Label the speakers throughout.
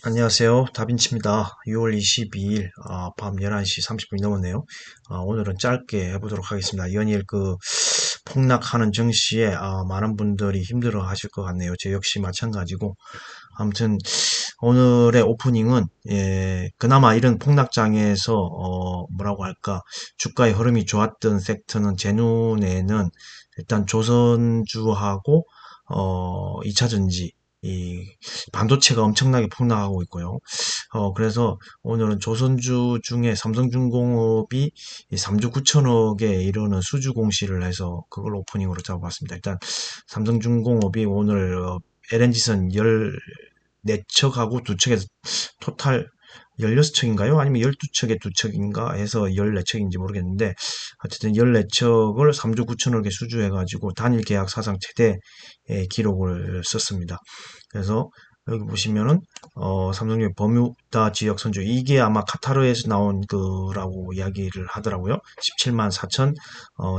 Speaker 1: 안녕하세요. 다빈치입니다. 6월 22일 밤 11시 30분이 넘었네요. 오늘은 짧게 해보도록 하겠습니다. 연일 폭락하는 증시에 많은 분들이 힘들어 하실 것 같네요. 저 역시 마찬가지고. 아무튼 오늘의 오프닝은 그나마 이런 폭락장에서 뭐라고 할까, 주가의 흐름이 좋았던 섹터는 제 눈에는 일단 조선주하고 2차전지, 이 반도체가 엄청나게 폭락하고 있고요. 그래서 오늘은 조선주 중에 삼성중공업이 3조 9천억에 이르는 수주 공시를 해서 그걸 오프닝으로 잡아봤습니다. 일단 삼성중공업이 오늘 LNG선 14척하고 2척에서 토탈 16척인가요? 아니면 12척에 2척인가 해서 14척인지 모르겠는데, 어쨌든 14척을 3조 9천억에 수주해가지고 단일 계약 사상 최대 기록을 썼습니다. 그래서 여기 보시면은 삼성의 버뮤다 지역 선주, 이게 아마 카타르에서 나온 거라고 이야기를 하더라고요. 17만 4천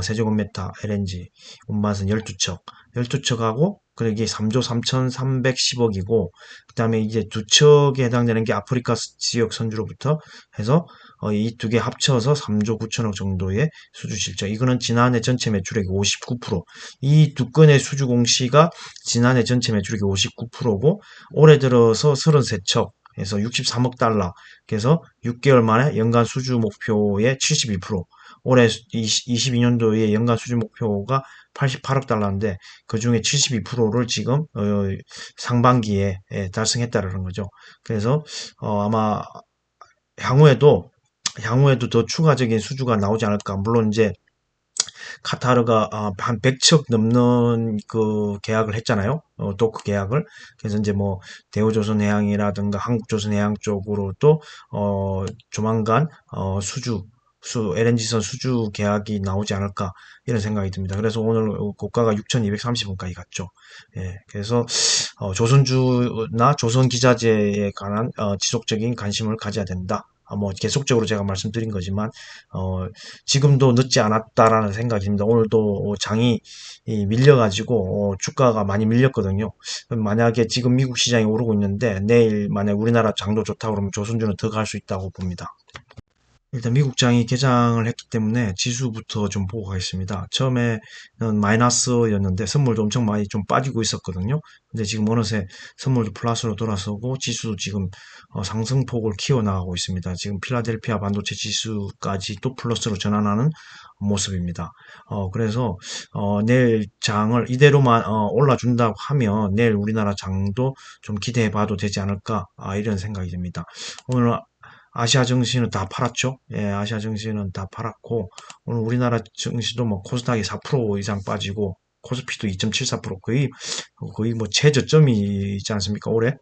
Speaker 1: 세제곱미터 LNG 운반선 12척하고, 그리고 이게 3조 3,310억이고, 그 다음에 이제 2척에 해당되는 게 아프리카 지역 선주로부터 해서 이 두 개 합쳐서 3조 9천억 정도의 수주 실적. 이거는 지난해 전체 매출액이 59%. 이 두 건의 수주 공시가 지난해 전체 매출액이 59%고, 올해 들어서 33척에서 63억 달러. 그래서 6개월 만에 연간 수주 목표의 72%. 올해 22년도의 연간 수주 목표가 88억 달러인데, 그 중에 72%를 지금 상반기에 달성했다는 거죠. 그래서 아마 향후에도 더 추가적인 수주가 나오지 않을까. 물론 이제 카타르가 한 100척 넘는 그 계약을 했잖아요. 도크 계약을. 그래서 이제 뭐 대우조선해양이라든가 한국조선해양 쪽으로 또 조만간 LNG선 수주 계약이 나오지 않을까 이런 생각이 듭니다. 그래서 오늘 고가가 6,230원까지 갔죠. 예, 그래서 조선주나 조선기자재에 관한 지속적인 관심을 가져야 된다. 뭐 계속적으로 제가 말씀드린 거지만 지금도 늦지 않았다라는 생각이 듭니다. 오늘도 장이 밀려가지고 주가가 많이 밀렸거든요. 만약에 지금 미국 시장이 오르고 있는데 내일 만약 우리나라 장도 좋다고 그러면 조선주는 더 갈 수 있다고 봅니다. 일단 미국장이 개장을 했기 때문에 지수부터 좀 보고 가겠습니다. 처음에는 마이너스였는데 선물도 엄청 많이 좀 빠지고 있었거든요. 근데 지금 어느새 선물도 플러스로 돌아서고 지수도 지금 상승폭을 키워나가고 있습니다. 지금 필라델피아 반도체 지수까지 또 플러스로 전환하는 모습입니다. 그래서 내일 장을 이대로만 올라준다고 하면 내일 우리나라 장도 좀 기대해 봐도 되지 않을까, 이런 생각이 듭니다. 오늘 아시아 증시는 다 팔았죠. 예, 아시아 증시는 다 팔았고, 오늘 우리나라 증시도 뭐 코스닥이 4% 이상 빠지고, 코스피도 2.74%, 거의 뭐 최저점이 있지 않습니까? 올해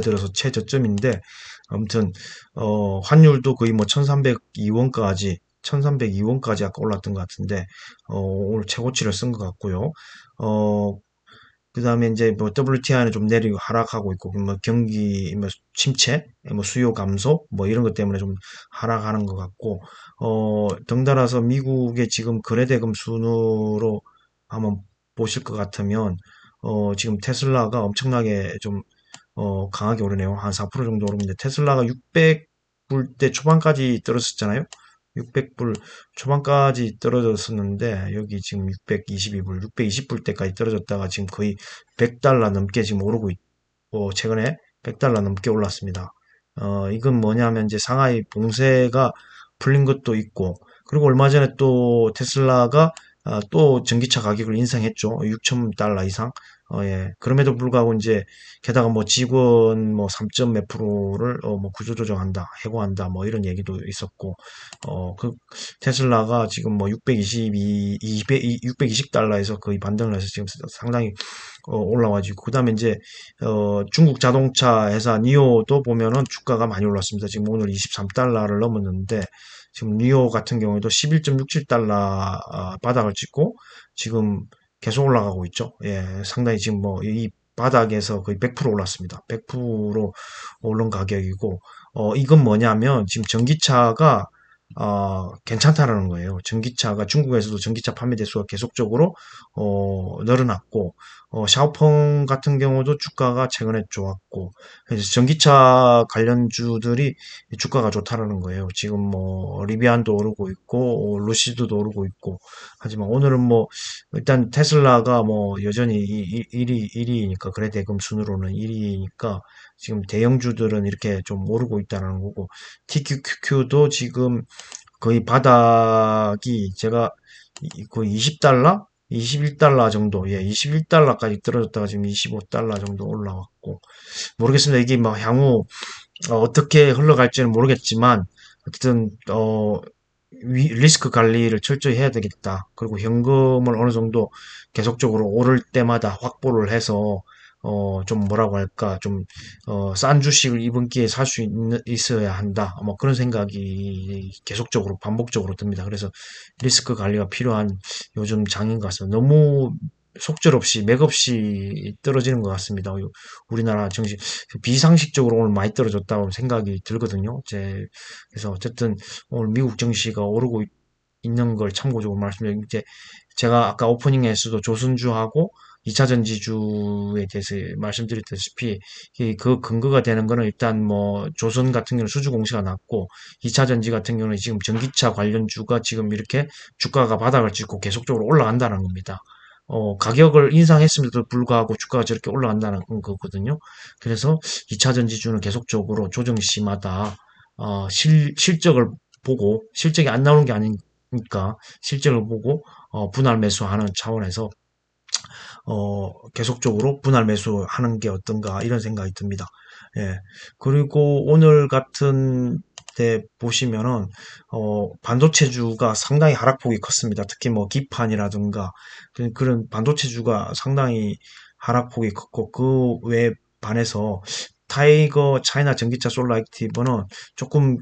Speaker 1: 들어서 최저점인데, 아무튼, 환율도 거의 뭐 1302원까지 아까 올랐던 것 같은데, 오늘 최고치를 쓴 것 같고요. 그 다음에 이제 뭐 WTI는 좀 내리고 하락하고 있고, 뭐 경기 뭐 침체, 뭐 수요 감소, 뭐 이런 것 때문에 좀 하락하는 것 같고, 덩달아서 미국의 지금 거래대금 순으로 한번 보실 것 같으면, 지금 테슬라가 엄청나게 좀, 강하게 오르네요. 한 4% 정도 오르는데, 테슬라가 600불대 초반까지 떨어졌잖아요. 600불 초반까지 떨어졌었는데 여기 지금 622불, 620불대까지 떨어졌다가 지금 거의 100달러 넘게 지금 오르고 있고, 최근에 100달러 넘게 올랐습니다. 이건 뭐냐면 이제 상하이 봉쇄가 풀린 것도 있고, 그리고 얼마 전에 또 테슬라가 또 전기차 가격을 인상했죠. 6,000달러 이상. 예. 그럼에도 불구하고 이제 게다가 뭐 직원 뭐 3점 몇 프로를 뭐 구조조정한다, 해고한다, 뭐 이런 얘기도 있었고, 그 테슬라가 지금 뭐 620달러에서 거의 반등을 해서 지금 상당히 올라와지고, 그 다음에 이제 중국 자동차 회사 니오도 보면은 주가가 많이 올랐습니다. 지금 오늘 23달러를 넘었는데, 지금 니오 같은 경우에도 11.67달러 바닥을 찍고 지금 계속 올라가고 있죠. 예, 상당히 지금 뭐 이 바닥에서 거의 100% 올랐습니다. 100% 오른 가격이고, 이건 뭐냐면 지금 전기차가 괜찮다라는 거예요. 전기차가 중국에서도 전기차 판매 대수가 계속적으로 늘어났고, 샤오펑 같은 경우도 주가가 최근에 좋았고, 그래서 전기차 관련주들이 주가가 좋다라는 거예요. 지금 뭐, 리비안도 오르고 있고, 루시드도 오르고 있고, 하지만 오늘은 뭐, 일단 테슬라가 뭐, 여전히 1위니까, 거래대금 순으로는 1위니까, 지금 대형주들은 이렇게 좀 오르고 있다는 거고, TQQQ도 지금 거의 바닥이 제가 거의 20달러? 21달러 정도, 예, 21달러까지 떨어졌다가 지금 25달러 정도 올라왔고, 모르겠습니다. 이게 막 향후 떻게 흘러갈지는 모르겠지만, 어쨌든, 리스크 관리를 철저히 해야 되겠다. 그리고 현금을 어느 정도 계속적으로 오를 때마다 확보를 해서, 좀 뭐라고 할까, 좀, 싼 주식을 이번 기회에 살 수 있어야 한다. 뭐 그런 생각이 계속적으로 반복적으로 듭니다. 그래서 리스크 관리가 필요한 요즘 장인 것 같습니다. 너무 속절없이 맥없이 떨어지는 것 같습니다. 우리나라 증시 비상식적으로 오늘 많이 떨어졌다고 생각이 들거든요. 그래서 어쨌든 오늘 미국 증시가 오르고 있는 걸 참고적으로 말씀드리면 이제 제가 아까 오프닝에서도 조선주하고 2차 전지주에 대해서 말씀드렸다시피 그 근거가 되는 거는 일단 뭐 조선 같은 경우는 수주 공시가 났고 2차 전지 같은 경우는 지금 전기차 관련주가 지금 이렇게 주가가 바닥을 찍고 계속적으로 올라간다는 겁니다. 가격을 인상했음에도 불구하고 주가가 저렇게 올라간다는 거거든요. 그래서 2차 전지주는 계속적으로 조정 시마다 실적을 보고 실적이 안 나오는 게 아니니까 실적을 보고 분할 매수하는 차원에서 계속적으로 분할 매수하는 게 어떤가 이런 생각이 듭니다. 예. 그리고 오늘 같은 때 보시면은 반도체주가 상당히 하락폭이 컸습니다. 특히 뭐 기판이라든가 그런 반도체주가 상당히 하락폭이 컸고 그 외에 반해서 타이거 차이나 전기차 솔라 액티브는 조금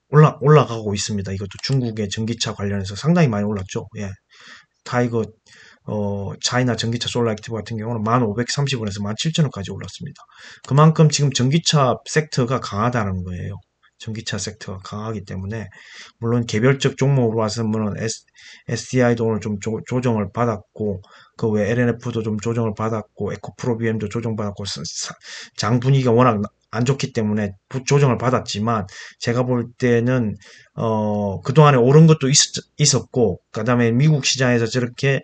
Speaker 1: 올라가고 있습니다. 이것도 중국의 전기차 관련해서 상당히 많이 올랐죠. 예. 타이거 차이나 전기차 솔라 액티브 같은 경우는 1,530원에서 17,000원까지 올랐습니다. 그만큼 지금 전기차 섹터가 강하다는 거예요. 전기차 섹터가 강하기 때문에 물론 개별적 종목으로 봐서는 SDI도 오늘 좀 조정을 받았고 그 외 LNF도 좀 조정을 받았고 에코프로비엠도 조정받았고 장 분위기가 워낙 안 좋기 때문에 조정을 받았지만 제가 볼 때는 그동안에 오른 것도 있었고 그다음에 미국 시장에서 저렇게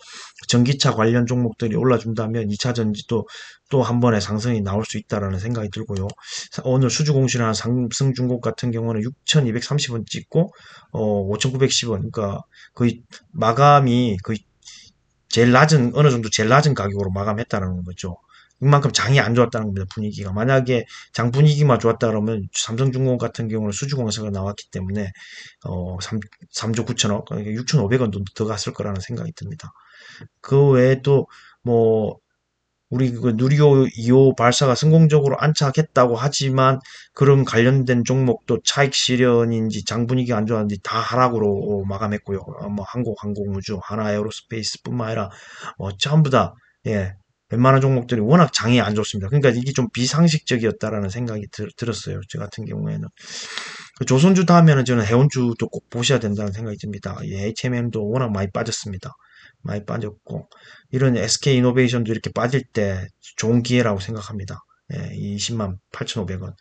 Speaker 1: 전기차 관련 종목들이 올라준다면 2차 전지도 또 한 번의 상승이 나올 수 있다라는 생각이 들고요. 오늘 수주 공시나 삼성중공 같은 경우는 6,230원 찍고 5,910원 그러니까 거의 마감이 거의 제일 낮은 어느 정도 제일 낮은 가격으로 마감했다는 거죠. 이만큼 장이 안 좋았다는 겁니다. 분위기가. 만약에 장 분위기만 좋았다 그러면 삼성중공 같은 경우는 수주공사가 나왔기 때문에 3조 9천억, 6,500원도 더 갔을 거라는 생각이 듭니다. 그 외에 또뭐 우리 그 누리호 2호 발사가 성공적으로 안착했다고 하지만 그런 관련된 종목도 차익 실현인지 장 분위기가 안 좋았는지 다 하락으로 마감했고요. 뭐 항공우주, 하나에어로스페이스뿐만 아니라 전부 다 예, 웬만한 종목들이 워낙 장이 안 좋습니다. 그러니까 이게 좀 비상식적이었다라는 생각이 들었어요. 저 같은 경우에는. 그 조선주 다음에는 저는 해운주도 꼭 보셔야 된다는 생각이 듭니다. 예, HMM도 워낙 많이 빠졌습니다. 많이 빠졌고 이런 SK 이노베이션도 이렇게 빠질 때 좋은 기회라고 생각합니다. 예, 20만 8,500원.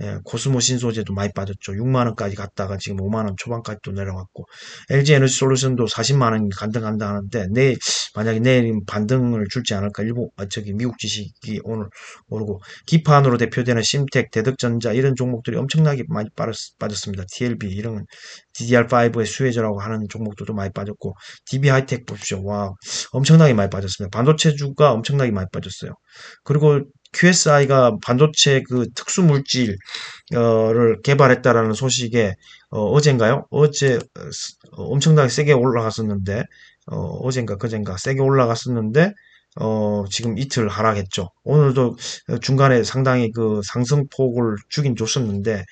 Speaker 1: 예, 코스모 신소재도 많이 빠졌죠. 6만 원까지 갔다가 지금 5만 원 초반까지 또 내려갔고 LG 에너지 솔루션도 40만 원 간다 하는데 내일 만약에 내일 반등을 줄지 않을까 일본 저기 미국 지식이 오늘 오르고 기판으로 대표되는 심텍, 대덕전자 이런 종목들이 엄청나게 많이 빠졌습니다. TLB 이런 DDR5의 수혜자라고 하는 종목들도 많이 빠졌고 DB 하이텍 보십시오. 와 엄청나게 많이 빠졌습니다. 반도체주가 엄청나게 많이 빠졌어요. 그리고 QSI가 반도체 그 특수 물질을 개발했다라는 소식에 어젠가요? 어제 엄청나게 세게 올라갔었는데 어젠가 그젠가 세게 올라갔었는데 지금 이틀 하락했죠. 오늘도 중간에 상당히 그 상승폭을 주긴 줬었는데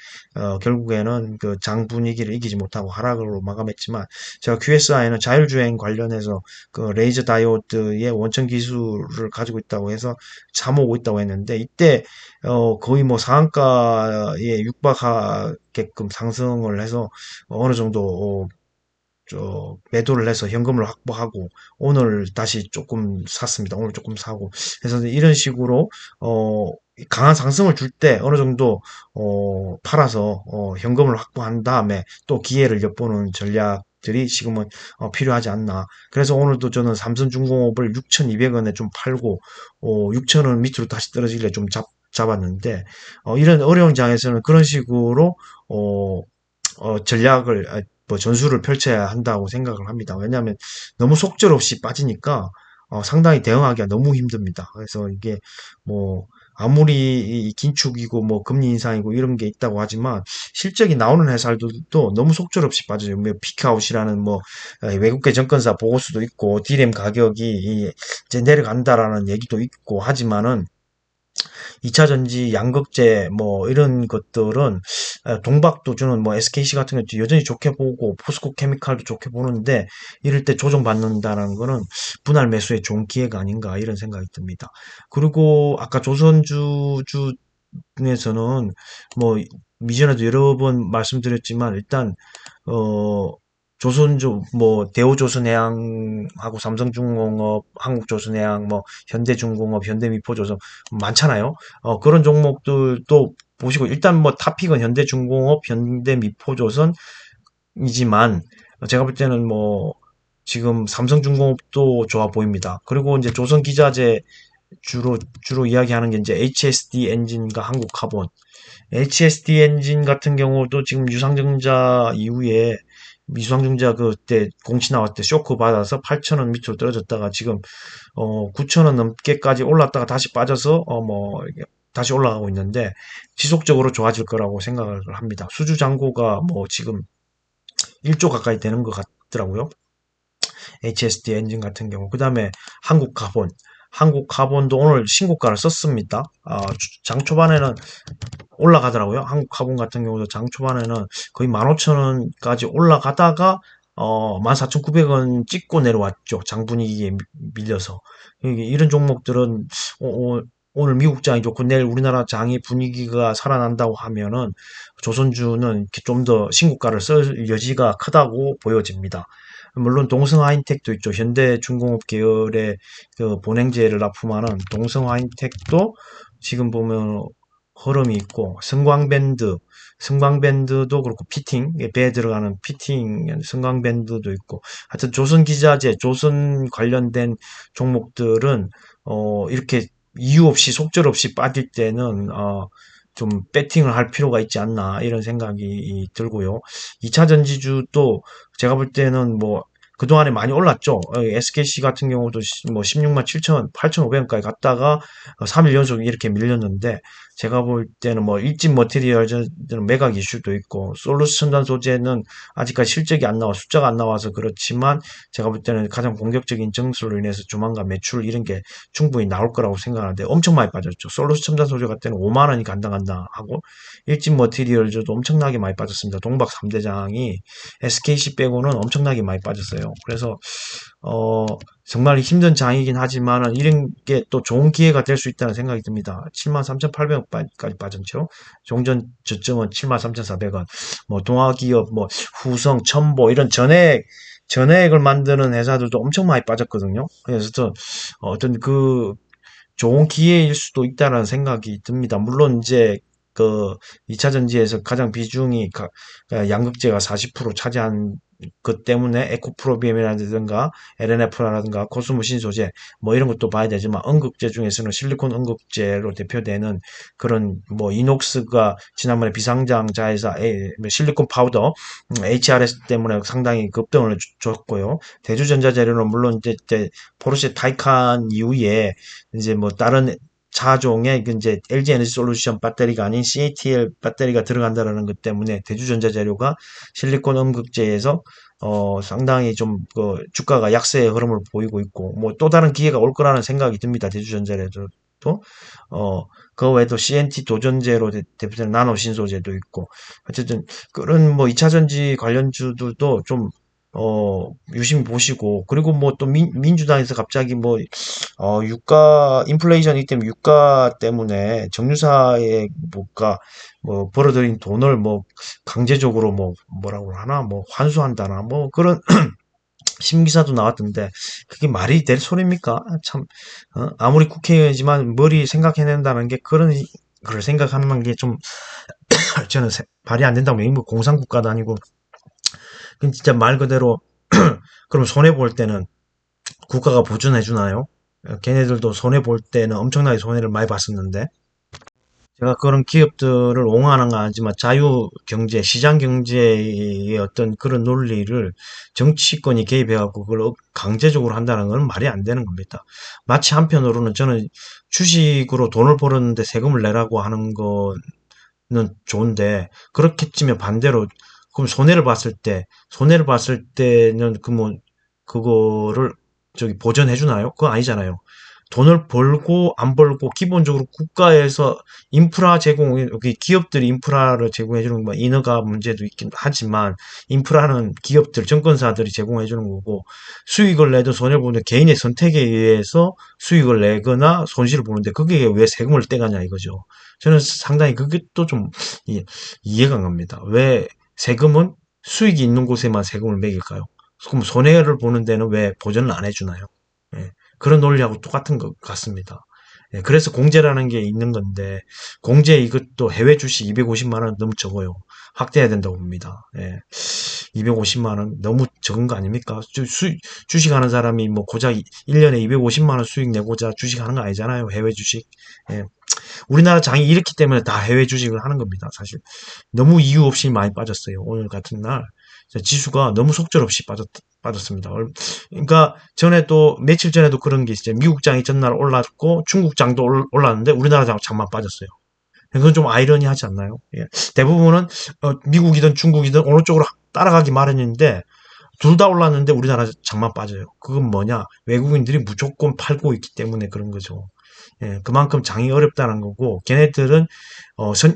Speaker 1: 결국에는 그 장 분위기를 이기지 못하고 하락으로 마감했지만 제가 QSI는 자율주행 관련해서 그 레이저 다이오드의 원천 기술을 가지고 있다고 해서 사모으고 있다고 했는데 이때 거의 뭐 상한가에 육박하게끔 상승을 해서 어느 정도 매도를 해서 현금을 확보하고 오늘 다시 조금 샀습니다. 오늘 조금 사고 그래서 이런 식으로 강한 상승을 줄 때 어느 정도 팔아서 현금을 확보한 다음에 또 기회를 엿보는 전략들이 지금은 필요하지 않나. 그래서 오늘도 저는 삼성중공업을 6,200원에 좀 팔고 6,000원 밑으로 다시 떨어지길래 좀 잡았는데 이런 어려운 장에서는 그런 식으로 어, 전략을 뭐 전술을 펼쳐야 한다고 생각을 합니다. 왜냐하면 너무 속절없이 빠지니까 상당히 대응하기가 너무 힘듭니다. 그래서 이게 뭐 아무리 이 긴축이고 뭐 금리 인상이고 이런 게 있다고 하지만 실적이 나오는 회사들도 너무 속절없이 빠져요. 뭐 피크아웃이라는 뭐 외국계 증권사 보고서도 있고 디램 가격이 이제 내려간다라는 얘기도 있고 하지만은 2차 전지, 양극재 뭐 이런 것들은 동박도 주는 뭐 SKC 같은 것도 여전히 좋게 보고 포스코 케미칼도 좋게 보는데 이럴 때 조정받는다는 거는 분할 매수의 좋은 기회가 아닌가 이런 생각이 듭니다. 그리고 아까 조선주 중에서는 뭐 이전에도 여러 번 말씀드렸지만 일단 어 조선주 뭐 대우조선해양하고 삼성중공업, 한국조선해양, 뭐 현대중공업, 현대미포조선 많잖아요. 그런 종목들도 보시고 일단 뭐 탑픽은 현대중공업, 현대미포조선이지만 제가 볼 때는 뭐 지금 삼성중공업도 좋아 보입니다. 그리고 이제 조선기자재 주로 이야기하는 게 이제 HSD 엔진과 한국카본. HSD 엔진 같은 경우도 지금 유상증자 이후에 유상증자 그때 공시 나왔을 때 쇼크 받아서 8,000원 밑으로 떨어졌다가 지금 9,000원 넘게까지 올랐다가 다시 빠져서 뭐 다시 올라가고 있는데 지속적으로 좋아질 거라고 생각을 합니다. 수주 잔고가 뭐 지금 1조 가까이 되는 것 같더라고요. HSD 엔진 같은 경우. 그 다음에 한국카본. 한국카본도 오늘 신고가를 썼습니다. 장 초반에는 올라가더라고요. 한국카본 같은 경우도 장 초반에는 거의 15,000원까지 올라가다가 14,900원 찍고 내려왔죠. 장 분위기에 밀려서. 이런 종목들은 오늘 미국 장이 좋고 내일 우리나라 장이 분위기가 살아난다고 하면은 조선주는 좀 더 신고가를 쓸 여지가 크다고 보여집니다. 물론 동성하인텍도 있죠. 현대중공업 계열의 그 본행제를 납품하는 동성하인텍도 지금 보면 흐름이 있고 승광밴드도 그렇고 피팅 배에 들어가는 피팅 승광밴드도 있고 하여튼 조선기자재 조선 관련된 종목들은 이렇게 이유 없이 속절없이 빠질 때는 좀 배팅을 할 필요가 있지 않나 이런 생각이 들고요. 2차 전지주도 제가 볼 때는 뭐 그동안에 많이 올랐죠. SKC 같은 경우도 뭐 16만 7천, 8,500원까지 갔다가 3일 연속 이렇게 밀렸는데 제가 볼 때는 뭐 일진 머티리얼즈는 매각 이슈도 있고 솔루스 첨단 소재는 아직까지 실적이 안 나와 숫자가 안 나와서 그렇지만 제가 볼 때는 가장 공격적인 증수로 인해서 조만간 매출 이런 게 충분히 나올 거라고 생각하는데 엄청 많이 빠졌죠. 솔루스 첨단 소재 같은 때는 5만 원이 간다 하고 일진 머티리얼즈도 엄청나게 많이 빠졌습니다. 동박 3대장이 SKC 빼고는 엄청나게 많이 빠졌어요. 그래서 정말 힘든 장이긴 하지만은 이런 게 또 좋은 기회가 될 수 있다는 생각이 듭니다. 73,800원까지 빠졌죠. 종전 저점은 73,400원. 뭐 동아기업, 뭐 후성, 첨보 이런 전액을 만드는 회사들도 엄청 많이 빠졌거든요. 그래서 어떤 그 좋은 기회일 수도 있다는 생각이 듭니다. 물론 이제 그 2차 전지에서 가장 비중이 양극재가 40% 차지한 것 때문에 에코프로비엠이라든가 LNF라든가 코스모 신소재 뭐 이런 것도 봐야 되지만 음극재 중에서는 실리콘 음극재로 대표되는 그런 뭐 이녹스가 지난번에 비상장자회사 뭐 실리콘 파우더 HRS 때문에 상당히 급등을 줬고요. 대주전자재료는 물론 이제 포르쉐 타이칸 이후에 이제 뭐 다른 차종에 이제 LG 에너지 솔루션 배터리가 아닌 CATL 배터리가 들어간다는 것 때문에 대주전자 재료가 실리콘 음극재에서 상당히 좀 그 주가가 약세의 흐름을 보이고 있고 뭐 또 다른 기회가 올 거라는 생각이 듭니다. 대주전자에도 그 외에도 CNT 도전제로 대표되는 나노 신소재도 있고 어쨌든 그런 뭐 2차 전지 관련주들도 좀 유심히 보시고, 그리고 뭐 또 민주당에서 갑자기 뭐, 인플레이션이 때문에 유가 때문에 정유사의 뭐가, 뭐, 벌어들인 돈을 뭐, 강제적으로 뭐, 뭐라고 하나, 뭐, 환수한다나, 뭐, 그런 심기사도 나왔던데, 그게 말이 될 소리입니까? 참, 아무리 국회의원이지만 머리 생각해낸다는 게 그런, 걸 생각하는 게 좀, 저는 발이 안 된다고, 뭐, 공산국가도 아니고, 그건 진짜 말 그대로, 그럼 손해볼 때는 국가가 보존해 주나요? 걔네들도 손해볼 때는 엄청나게 손해를 많이 봤었는데, 제가 그런 기업들을 옹호하는 건 아니지만 자유 경제, 시장 경제의 어떤 그런 논리를 정치권이 개입해갖고 그걸 강제적으로 한다는 건 말이 안 되는 겁니다. 마치 한편으로는 저는 주식으로 돈을 벌었는데 세금을 내라고 하는 거는 좋은데, 그렇게 치면 반대로, 그럼 손해를 봤을 때는 그 뭐, 그거를 저기 보전해 주나요? 그거 아니잖아요. 돈을 벌고 안 벌고 기본적으로 국가에서 인프라 제공, 여기 기업들이 인프라를 제공해 주는 거, 인허가 문제도 있긴 하지만 인프라는 기업들, 정권사들이 제공해 주는 거고, 수익을 내도 손해를 보는 개인의 선택에 의해서 수익을 내거나 손실을 보는데 그게 왜 세금을 떼가냐 이거죠. 저는 상당히 그게 또 좀 이해가 안 갑니다. 왜 세금은 수익이 있는 곳에만 세금을 매길까요? 그럼 손해를 보는 데는 왜 보전을 안 해주나요? 예, 그런 논리하고 똑같은 것 같습니다. 예, 그래서 공제라는 게 있는 건데, 공제 이것도 해외 주식 250만 원 너무 적어요. 확대해야 된다고 봅니다. 예, 250만 원 너무 적은 거 아닙니까? 주식하는 사람이 뭐 고작 1년에 250만 원 수익 내고자 주식하는 거 아니잖아요. 해외 주식. 예, 우리나라 장이 이렇기 때문에 다 해외 주식을 하는 겁니다. 사실 너무 이유 없이 많이 빠졌어요. 오늘 같은 날 지수가 너무 속절없이 빠졌습니다. 그러니까 전에 또 며칠 전에도 그런 게 있어요. 미국 장이 전날 올랐고 중국 장도 올랐는데 우리나라 장만 빠졌어요. 그건 좀 아이러니하지 않나요? 예. 대부분은 미국이든 중국이든 어느 쪽으로 따라가기 마련인데 둘 다 올랐는데 우리나라 장만 빠져요. 그건 뭐냐? 외국인들이 무조건 팔고 있기 때문에 그런 거죠. 예, 그만큼 장이 어렵다는 거고, 걔네들은,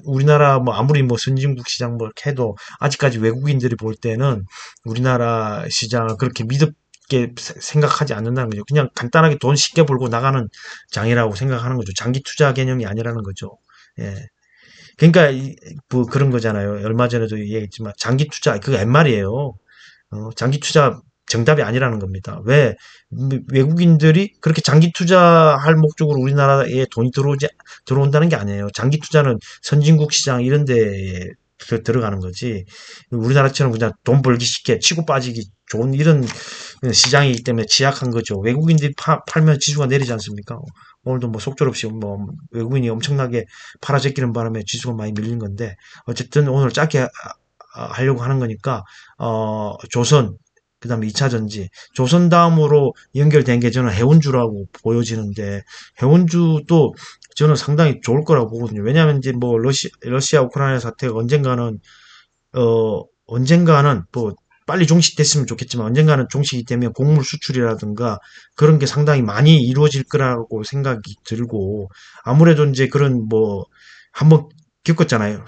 Speaker 1: 우리나라 뭐 아무리 뭐 선진국 시장 뭐 해도 아직까지 외국인들이 볼 때는 우리나라 시장을 그렇게 믿게 생각하지 않는다는 거죠. 그냥 간단하게 돈 쉽게 벌고 나가는 장이라고 생각하는 거죠. 장기 투자 개념이 아니라는 거죠. 예. 그러니까, 뭐 그런 거잖아요. 얼마 전에도 얘기했지만, 장기 투자, 그거 옛말이에요. 장기 투자 정답이 아니라는 겁니다. 왜 외국인들이 그렇게 장기 투자할 목적으로 우리나라에 돈이 들어온다는 게 아니에요. 장기 투자는 선진국 시장 이런 데에 들어가는 거지. 우리나라처럼 그냥 돈 벌기 쉽게 치고 빠지기 좋은 이런 시장이기 때문에 취약한 거죠. 외국인들이 팔면 지수가 내리지 않습니까? 오늘도 뭐 속절없이 뭐 외국인이 엄청나게 팔아제끼는 바람에 지수가 많이 밀린 건데, 어쨌든 오늘 짧게 하려고 하는 거니까, 조선, 그 다음에 2차 전지, 조선 다음으로 연결된 게 저는 해운주라고 보여지는데, 해운주도 저는 상당히 좋을 거라고 보거든요. 왜냐하면 이제 뭐 러시아 우크라이나 사태가 언젠가는 뭐 빨리 종식됐으면 좋겠지만 언젠가는 종식이 되면 곡물 수출이라든가 그런 게 상당히 많이 이루어질 거라고 생각이 들고, 아무래도 이제 그런 뭐 한번 겪었잖아요.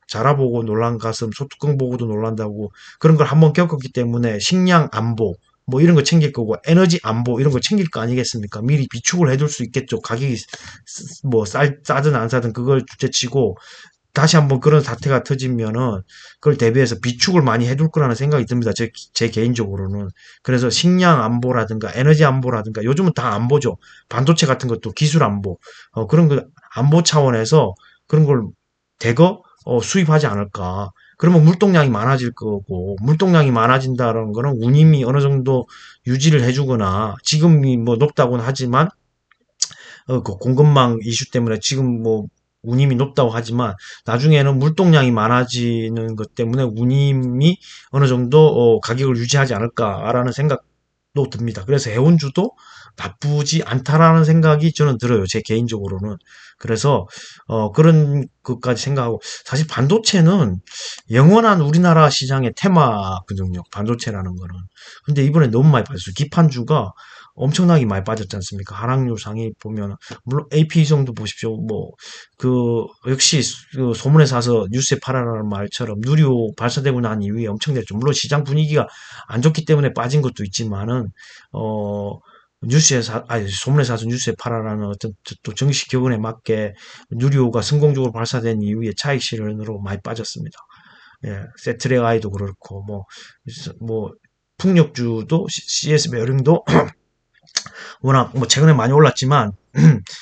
Speaker 1: 자라보고 놀란 가슴, 소뚜껑 보고도 놀란다고, 그런 걸 한번 겪었기 때문에 식량 안보, 뭐 이런 거 챙길 거고, 에너지 안보 이런 거 챙길 거 아니겠습니까? 미리 비축을 해둘 수 있겠죠. 가격이 뭐 싸든 안 싸든 그걸 주제치고, 다시 한번 그런 사태가 터지면은 그걸 대비해서 비축을 많이 해둘 거라는 생각이 듭니다. 제 개인적으로는. 그래서 식량 안보라든가 에너지 안보라든가 요즘은 다 안보죠. 반도체 같은 것도 기술 안보. 그런 거 안보 차원에서 그런 걸 대거 수입하지 않을까. 그러면 물동량이 많아질 거고, 물동량이 많아진다는 거는 운임이 어느 정도 유지를 해주거나, 지금이 뭐 높다고는 하지만 그 공급망 이슈 때문에 지금 뭐 운임이 높다고 하지만 나중에는 물동량이 많아지는 것 때문에 운임이 어느 정도 가격을 유지하지 않을까라는 생각도 듭니다. 그래서 해운주도 나쁘지 않다라는 생각이 저는 들어요. 제 개인적으로는. 그래서 그런 것까지 생각하고, 사실 반도체는 영원한 우리나라 시장의 테마거든요. 반도체라는 거는. 근데 이번에 너무 많이 빠졌어요. 기판주가 엄청나게 많이 빠졌지 않습니까? 하락률 상위 보면, 물론 AP성도 보십시오. 역시 그 소문에 사서 뉴스에 팔아라는 말처럼 누리호 발사되고 난 이후에 엄청 됐죠. 물론 시장 분위기가 안 좋기 때문에 빠진 것도 있지만은, 어, 소문에 사서 뉴스에 팔아라는 어떤 또 정식 격언에 맞게 누리호가 성공적으로 발사된 이후에 차익 실현으로 많이 빠졌습니다. 예, 세트랙 아이도 그렇고, 뭐, 풍력주도 CS 베어링도 워낙 뭐 최근에 많이 올랐지만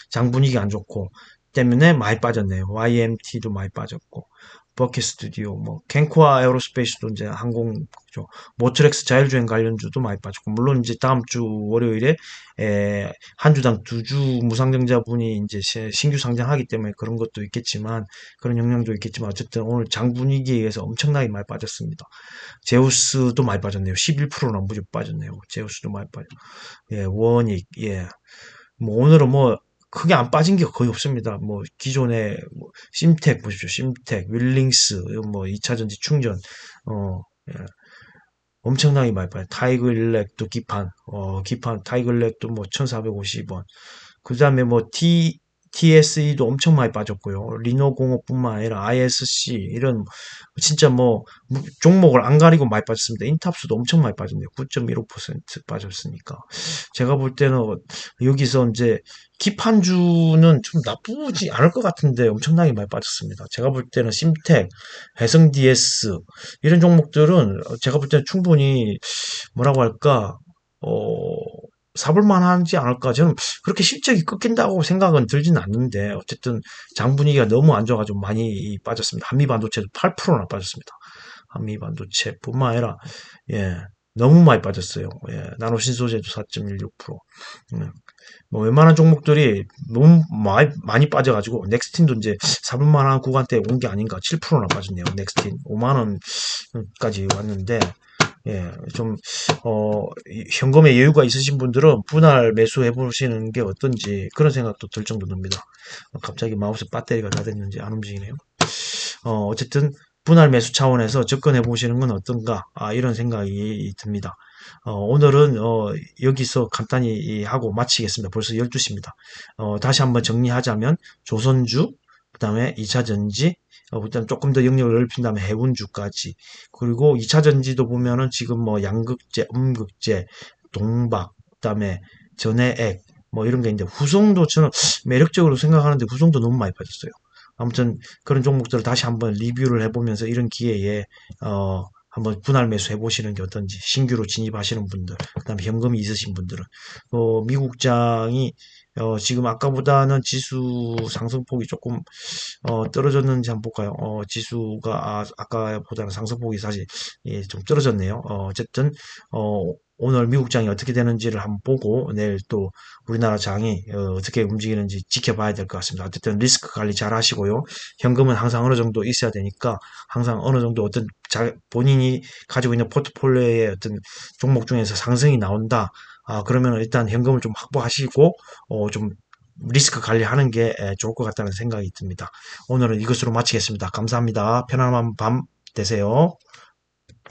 Speaker 1: 장 분위기 안 좋고 때문에 많이 빠졌네요. YMT도 많이 빠졌고 버킷 스튜디오, 뭐 캔코아 에어로스페이스도 이제 항공 그죠. 모트렉스 자율주행 관련주도 많이 빠졌고 물론 이제 다음 주 월요일에 한 주당 두 주 무상증자분이 이제 신규 상장하기 때문에 그런 것도 있겠지만 그런 영향도 있겠지만 어쨌든 오늘 장 분위기에 의해서 엄청나게 많이 빠졌습니다. 제우스도 많이 빠졌네요. 11%나 무지 빠졌네요. 제우스도 많이 빠졌. 예, 원익, 예. 뭐 오늘은 뭐 크게 안 빠진 게 거의 없습니다. 뭐 기존에 뭐 심텍 보십시오. 심텍, 윌링스, 뭐 2차전지 충전, 어, 예. 엄청나게 많이 빠요. 타이거 일렉도 기판 타이거 일렉도 뭐 1,450원. 그 다음에 뭐 TSE도 엄청 많이 빠졌고요. 리노공업뿐만 아니라 ISC 이런 진짜 뭐 종목을 안 가리고 많이 빠졌습니다. 인탑수도 엄청 많이 빠졌네요. 9.15% 빠졌으니까. 제가 볼 때는 여기서 이제 기판주는 좀 나쁘지 않을 것 같은데 엄청나게 많이 빠졌습니다. 제가 볼 때는 심텍, 해성 DS 이런 종목들은 제가 볼 때는 충분히 뭐라고 할까 어 사볼 만하지 않을까? 저는 그렇게 실적이 꺾인다고 생각은 들지는 않는데 어쨌든 장 분위기가 너무 안 좋아가지고 많이 빠졌습니다. 한미반도체도 8%나 빠졌습니다. 한미반도체뿐만 아니라 예 너무 많이 빠졌어요. 예 나노신소재도 4.16%. 뭐 웬만한 종목들이 너무 많이 빠져가지고 넥스틴도 이제 사볼 만한 구간대에 온 게 아닌가 7%나 빠졌네요. 넥스틴 5만 원까지 왔는데 예, 현금에 여유가 있으신 분들은 분할 매수해 보시는 게 어떤지 그런 생각도 들 정도입니다. 갑자기 마우스 배터리가 다 됐는지 안 움직이네요. 어쨌든 분할 매수 차원에서 접근해 보시는 건 어떤가 이런 생각이 듭니다. 오늘은 여기서 간단히 하고 마치겠습니다. 벌써 12시입니다. 다시 한번 정리하자면 조선주, 그 다음에 2차전지, 그다음 조금 더 영역을 넓힌 다음에 해운주까지 그리고 2차전지도 보면은 지금 뭐 양극재, 음극재, 동박, 그다음에 전해액 뭐 이런 게 있는데 후성도 저는 매력적으로 생각하는데 후성도 너무 많이 빠졌어요. 아무튼 그런 종목들을 다시 한번 리뷰를 해보면서 이런 기회에 한번 분할 매수 해보시는 게 어떤지 신규로 진입하시는 분들 그다음에 현금이 있으신 분들은 미국장이 지금 아까보다는 지수 상승폭이 조금 떨어졌는지 한번 볼까요? 지수가 아까보다는 상승폭이 사실 예, 좀 떨어졌네요. 어쨌든 오늘 미국 장이 어떻게 되는지를 한번 보고 내일 또 우리나라 장이 떻게 움직이는지 지켜봐야 될 것 같습니다. 어쨌든 리스크 관리 잘 하시고요. 현금은 항상 어느 정도 있어야 되니까 항상 어느 정도 어떤 본인이 가지고 있는 포트폴리오의 어떤 종목 중에서 상승이 나온다. 그러면 일단 현금을 좀 확보하시고 좀 리스크 관리하는 게 좋을 것 같다는 생각이 듭니다. 오늘은 이것으로 마치겠습니다. 감사합니다. 편안한 밤 되세요.